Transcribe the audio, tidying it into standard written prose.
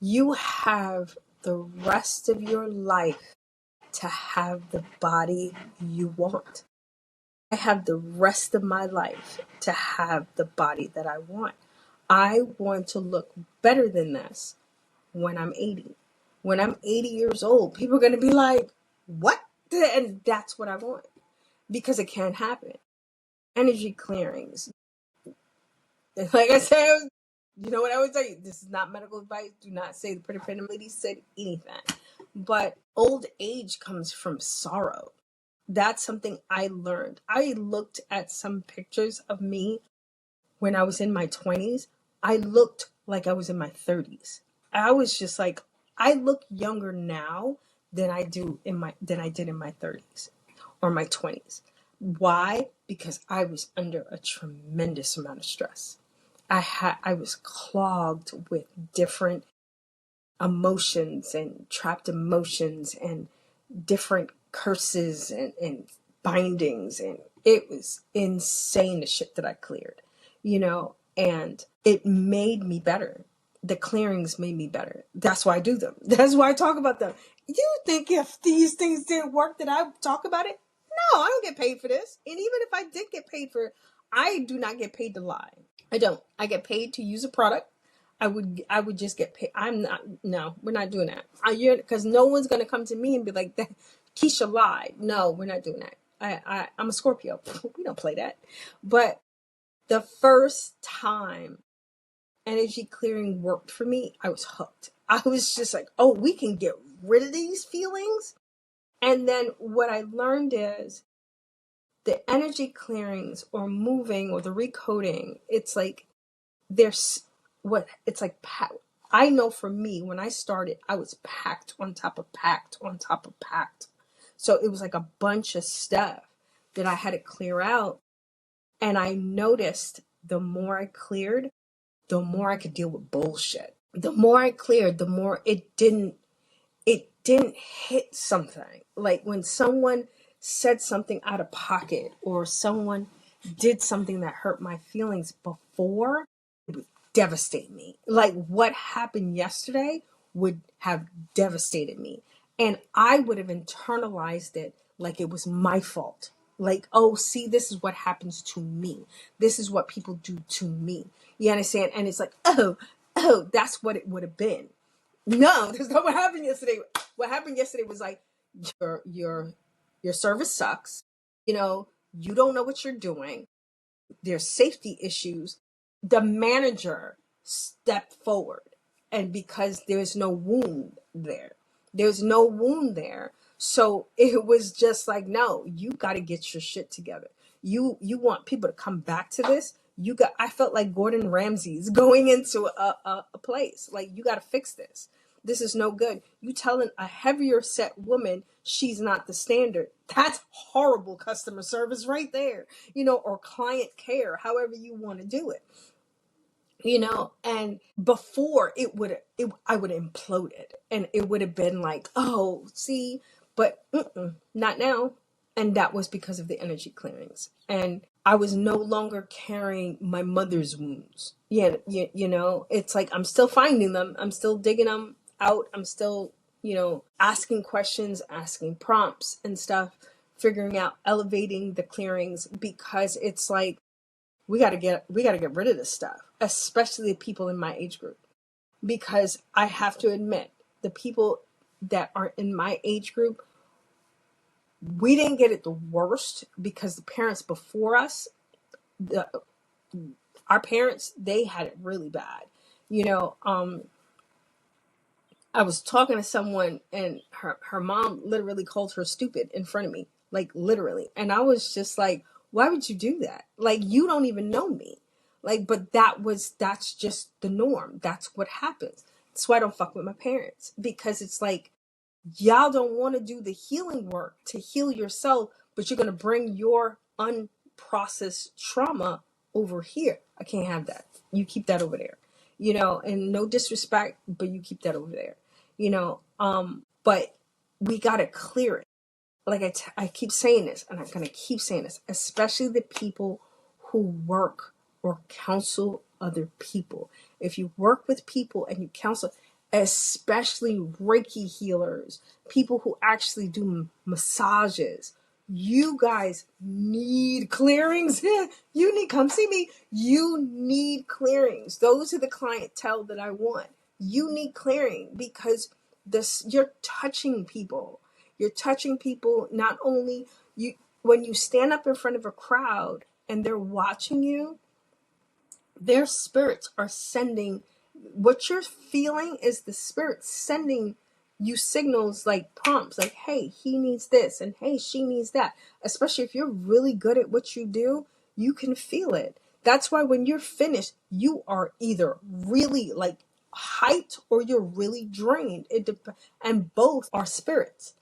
You have the rest of your life to have the body you want. I have the rest of my life to have the body that I want. I want to look better than this when I'm 80. When I'm 80 years old, people are going to be like, what? And that's what I want because it can't happen. Energy clearings. Like I said, you know what I would tell you? This is not medical advice. Do not say the pretty phantom lady said anything. But old age comes from sorrow. That's something I learned. I looked at some pictures of me when I was in my 20s. I looked like I was in my 30s. I was just like, I look younger now than I did in my 30s or my 20s. Why? Because I was under a tremendous amount of stress. I was clogged with different emotions and trapped emotions and different curses and bindings, and it was insane the shit that I cleared, and it made me better. The clearings made me better. That's why I do them. That's why I talk about them. You think if these things didn't work that I talk about it? No, I don't get paid for this. And even if I did get paid for it, I do not get paid to lie. I don't. I get paid to use a product. I would just get paid. I'm not. No, we're not doing that. Because no one's gonna come to me and be like, "That Keisha lied." No, we're not doing that. I'm a Scorpio. We don't play that. But the first time energy clearing worked for me, I was hooked. I was just like, "Oh, we can get rid of these feelings." And then what I learned is the energy clearings or moving or the recoding. It's like there's what it's like I know for me when I started I was packed on top of packed on top of packed, so it was like a bunch of stuff that I had to clear out. And I noticed the more I cleared, the more I could deal with bullshit. The more I cleared, the more it didn't hit something. Like when someone said something out of pocket or someone did something that hurt my feelings before, it would devastate me. Like what happened yesterday would have devastated me. And I would have internalized it like it was my fault. Like, oh, see, this is what happens to me. This is what people do to me. You understand? And it's like, oh, that's what it would have been. No, that's not what happened yesterday. What happened yesterday was like your your your service sucks. You don't know what you're doing. There's safety issues. The manager stepped forward, and because there's no wound there. So it was just like, no, you got to get your shit together. You want people to come back to this. I felt like Gordon Ramsay's going into a place like, you got to fix this. This is no good. You telling a heavier set woman she's not the standard. That's horrible customer service right there. Or client care, however you want to do it. And before I would have imploded, and it would have been like, oh, see, but not now. And that was because of the energy clearings. And I was no longer carrying my mother's wounds. Yeah, it's like I'm still finding them. I'm still digging them out. I'm still, asking questions, asking prompts and stuff, figuring out, elevating the clearings, because it's like, we got to get rid of this stuff, especially the people in my age group, because I have to admit, the people that are in my age group, we didn't get it the worst because the parents before us, the our parents, they had it really bad. You know, I was talking to someone and her mom literally called her stupid in front of me, like literally. And I was just like, why would you do that? Like, you don't even know me. Like, but that's just the norm. That's what happens. That's why I don't fuck with my parents, because it's like, y'all don't want to do the healing work to heal yourself, but you're going to bring your unprocessed trauma over here. I can't have that. You keep that over there. And no disrespect, but you keep that over there. But we got to clear it. Like I keep saying this, and I'm going to keep saying this, especially the people who work or counsel other people. If you work with people and you counsel, especially Reiki healers, people who actually do massages. You guys need clearings. You need, come see me. You need clearings. Those are the clientele that I want. You need clearing because this, you're touching people. You're touching people not only you when you stand up in front of a crowd and they're watching you, their spirits are sending, what you're feeling is the spirit sending you signals, like prompts, like, hey, he needs this, and hey, she needs that. Especially if you're really good at what you do, you can feel it. That's why when you're finished, you are either really like hyped or you're really drained. And both are spirits.